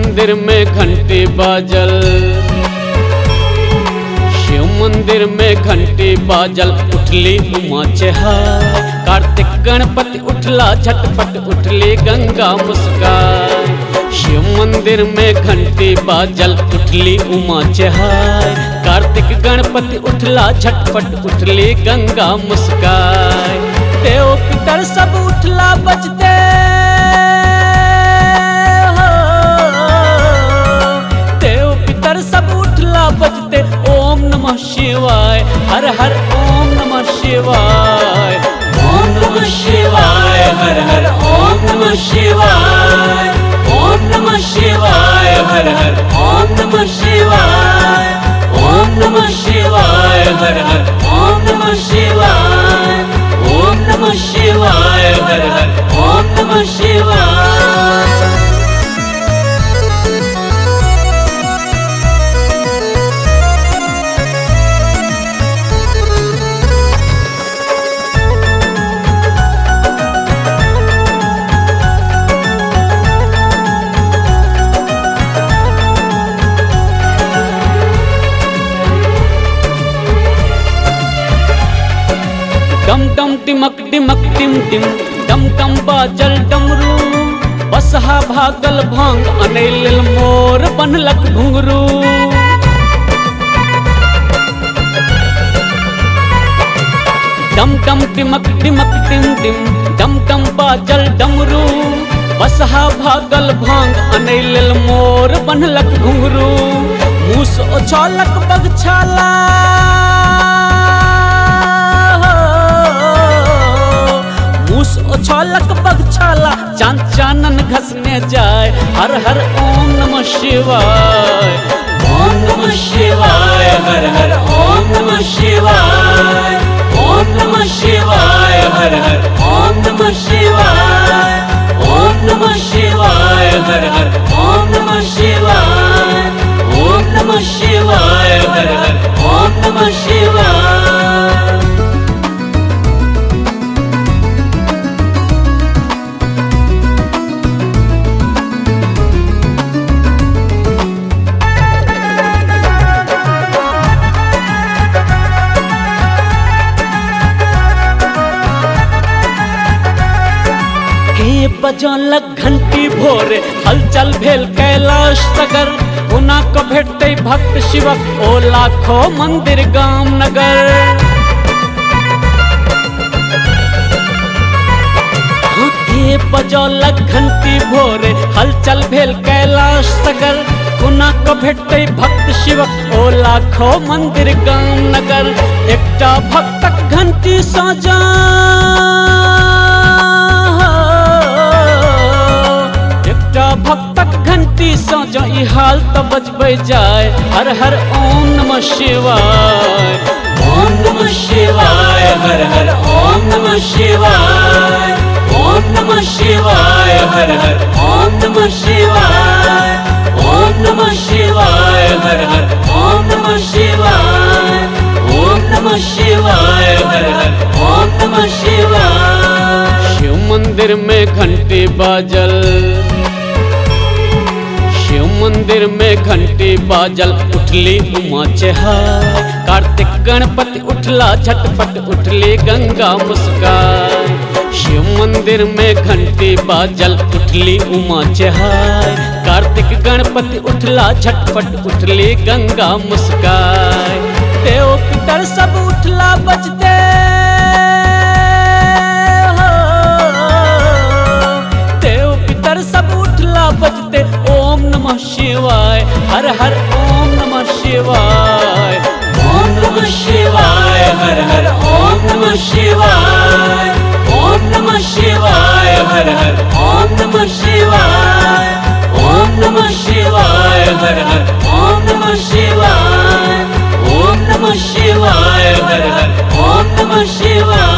मंदिर में घंटी बाजल, शिव मंदिर में घंटी बाजल, उठली उमा चेहार। कार्तिक गणपति उठला झटपट, उठली गंगा मुस्कान। शिव मंदिर में घंटी बाजल, उठली उमा चेहार। कार्तिक गणपति उठला झटपट, उठली गंगा मुस्कान। देव पितर सब उठला बजते, देव पितर सब उठला बजते। ओम नमः शिवाय, हर हर ओम नमः शिवाय। ओम नमः शिवाय, हर हर ओम नमः शिवाय। ओम नमः शिवाय, हर हर ओम नमः शिवाय। ओम नमः शिवाय, हर हर ओम नमः शिवाय। ओम नमः शिवाय, हर हर ओम नमः शिवाय। डम डम टिमक टिमक टिम टिम, डम डम बाजल डमरू। बसहा भागल भांग, अनेल मोर बनलक घुंघरू। डम डम टिमक टिमक टिम टिम, डम डम बाजल डमरू। बसहा भागल भांग, अनेल मोर बनलक घुंघरू। मूस उछालक बगछाला, उछालक बगछाला। चांद चानन घसने जाए, हर हर ओम नमः शिवाय। ओम नमः शिवाय, हर हर ओम नमः शिवाय। ओम नमः शिवाय, हर हर ओम नमः शिवाय। ओम नमः शिवाय, हर हर ओम नमः शिवाय। ओम नमः शिवाय, हर हर ओम नमः शिवाय। बजौलक घंटी भोरे, हलचल भेल कैलाश सगर। कोना को भेटते भक्त शिवक, ओ लाखों मंदिर गाम नगर। बजौलक घंटी भोरे, हलचल भेल कैलाश सगर। कोना को भेटते भक्त शिवक, ओ लाखों मंदिर गाम नगर। एकटा भक्तक घंटी साजा, भक्तक घंटी साजा। ई हाल तो बजबै जाए, हर हर ओम नमः शिवाय। ओम नमः शिवाय, हर हर ओम नमः शिवाय। ओम नमः शिवाय, हर हर ओम नमः शिवाय। ओम नमः शिवाय, हर हर ओम नमः शिवाय। ओम नमः शिवाय, हर हर ओम नमः शिवाय। शिव मंदिर में घंटी बाजल, शिव मंदिर में घंटी बाजल, उठली उमा चेहार। कार्तिक गणपति उठला झटपट, उठली गंगा मुस्कान। शिव मंदिर में घंटी बाजल, उठली उमा चेहार। कार्तिक गणपति उठला झटपट, उठली गंगा मुस्कान। देव पितर सब उठला बजते, देव पितर सब उठला बजते। ओम नमः शिवाय, हर हर ओम नमः शिवाय। ओम नमः शिवाय, हर हर ओम नमः शिवाय। ओम नमः शिवाय, हर हर ओम नमः शिवाय। ओम नमः शिवाय, हर हर ओम नमः शिवाय। ओम नमः शिवाय, हर हर ओम नमः शिवाय।